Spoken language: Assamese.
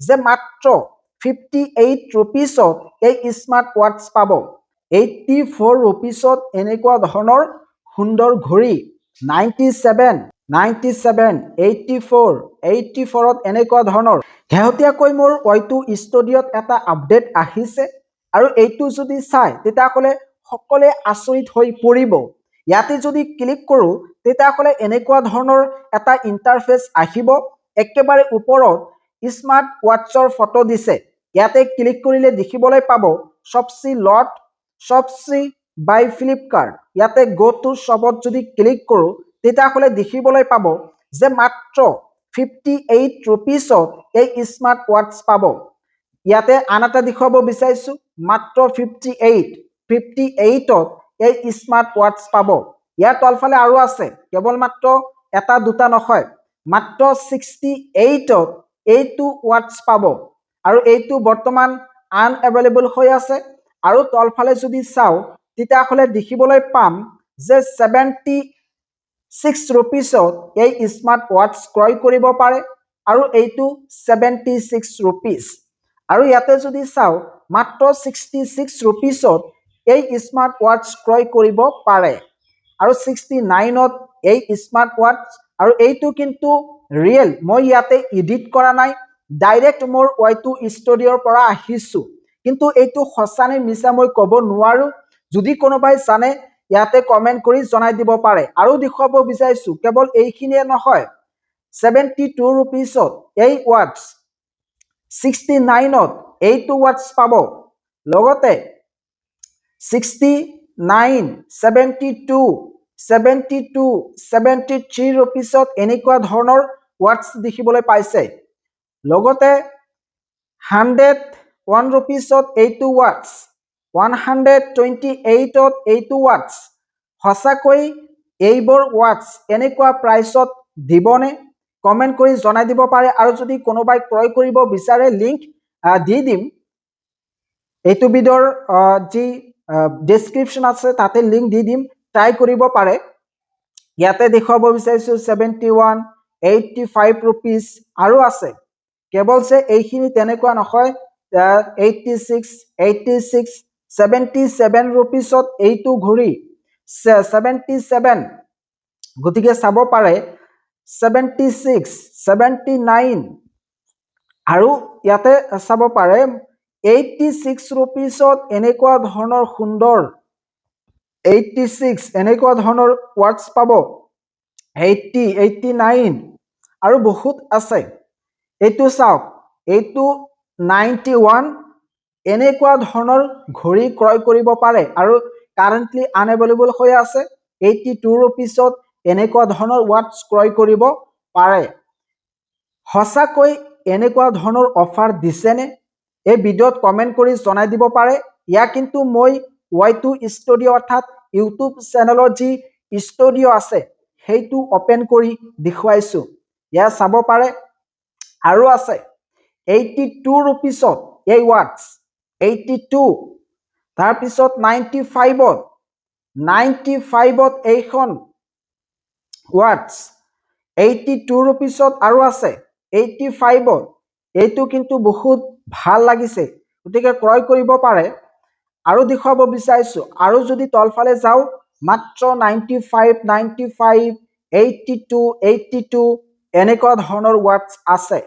যে মাত্ৰ 58 rupeesত এই স্মাৰ্ট ৱাটচ পাব 84 rupeesত এনেকুৱা ধৰণৰ সুন্দৰ ঘড়ী 97 84 84ত এনেকুৱা ধৰণৰ শেহতীয়াকৈ মোৰ Y2 ষ্টুডিঅ'ত এটা আপডেট আহিছে আৰু এইটো যদি চাই তেতিয়াহ'লে সকলোৱে আচৰিত হৈ পৰিব ইয়াতে যদি ক্লিক কৰোঁ তেতিয়াহ'লে এনেকুৱা ধৰণৰ এটা ইন্টাৰফেস আহিব একেবাৰে ওপৰত স্মাৰ্ট ৱাটচৰ ফটো দিছে ইয়াতে ক্লিক কৰিলে দেখিবলৈ পাব শপসি লট শপসি বাই ফ্লিপকাৰ্ট ইয়াতে গো টু শ্বপত যদি ক্লিক কৰোঁ তেতিয়াহ'লে দেখিবলৈ পাব যে মাত্ৰ 58 rupeesত এই স্মাৰ্ট ৱাটচ পাব ইয়াতে আন এটা দেখুৱাব বিচাৰিছো মাত্ৰ 58ত এই স্মাৰ্ট ৱাটচ পাব ইয়াৰ তলফালে আৰু আছে কেৱল মাত্ৰ এটা দুটা নহয় মাত্ৰ 68ত এইটো ৱাটচ পাব আৰু এইটো বৰ্তমান আনএভেইলেবল হৈ আছে আৰু তলফালে যদি চাও তেতিয়াহ'লে দেখিবলৈ পাম যে 76 rupeesত এই স্মাৰ্ট ৱাটচ ক্ৰয় কৰিব পাৰে আৰু এইটো 76 rupees আৰু ইয়াতে যদি চাও মাত্ৰ 66 rupeesত এই স্মাৰ্ট ৱাটচ ক্ৰয় কৰিব পাৰে আৰু 69ত এই স্মাৰ্ট ৱাটচ আৰু এইটো কিন্তু ৰিয়েল মই ইয়াতে এডিট কৰা নাই ডাইৰেক্ট মোৰ Y2 ষ্টুডিঅ'ৰ পৰা আহিছো কিন্তু এইটো সঁচা নে মিছা মই ক'ব নোৱাৰো যদি কোনোবাই জানে ইয়াতে কমেন্ট কৰি জনাই দিব পাৰে আৰু দেখুৱাব বিচাৰিছো কেৱল এইখিনিয়ে নহয় 72 rupeesত এই ৱাটচ 69ত এইটো ৱাটচ পাব লগতে 69 72 73 rupeesত এনেকুৱা ধৰণৰ ৱাটচ দেখিবলৈ পাইছে লগতে 101 rupeesত এইটো ৱাটচ 128ত এইটো ৱাটচ সঁচাকৈ এইবোৰ ৱাটচ এনেকুৱা প্ৰাইচত দিবনে কমেন্ট কৰি জনাই দিব পাৰে আৰু যদি কোনোবাই ক্ৰয় কৰিব বিচাৰে লিংক দি দিম এইটো ভিডিঅ'ৰ যি ডেসক্ৰিপশন আছে তাতে লিংক দি দিম ট্ৰাই কৰিব পাৰে ইয়াতে দেখুৱাব বিচাৰিছো 71 85 rupees আৰু আছে কেৱল যে এইখিনি তেনেকুৱা নহয় 86 77 rupeesত এইটো ঘড়ী 77 গতিকে চাব পাৰে 76 79 আৰু ইয়াতে চাব পাৰে 86 rupeesত এনেকুৱা ধৰণৰ সুন্দৰ 86 এনেকুৱা ধৰণৰ ৱাটচ পাব 80 89 আৰু বহুত আছে এইটো চাওক এইটো 91 এনেকুৱা ধৰণৰ ঘড়ী ক্ৰয় কৰিব পাৰে আৰু কাৰেন্টলি আনএভেইলেবল হৈ আছে 82 rupeesত এনেকুৱা ধৰণৰ ৱাটচ ক্ৰয় কৰিব পাৰে সঁচাকৈ এনেকুৱা ধৰণৰ অফাৰ দিছেনে এই ভিডিঅ'ত কমেন্ট কৰি জনাই দিব পাৰে ইয়া কিন্তু মই Y2 ষ্টুডিঅ' অৰ্থাৎ ইউটিউব চেনেলৰ যি ষ্টুডিঅ' আছে সেইটো ওপেন কৰি দেখুৱাইছো ইয়া চাব পাৰে আৰু আছে 82 rupeesত এই ৱাটচ 82 তাৰ পিছত 95ত এইখন ৱাটচ 82 rupeesত আৰু আছে 85ত এইটো কিন্তু বহুত ভাল লাগিছে গতিকে ক্ৰয় কৰিব পাৰে আৰু দেখুৱাব বিচাৰিছো আৰু যদি তলফালে যাও মাত্ৰ 95 82 82 এনেকুৱা ধৰণৰ ৱাটচ আছে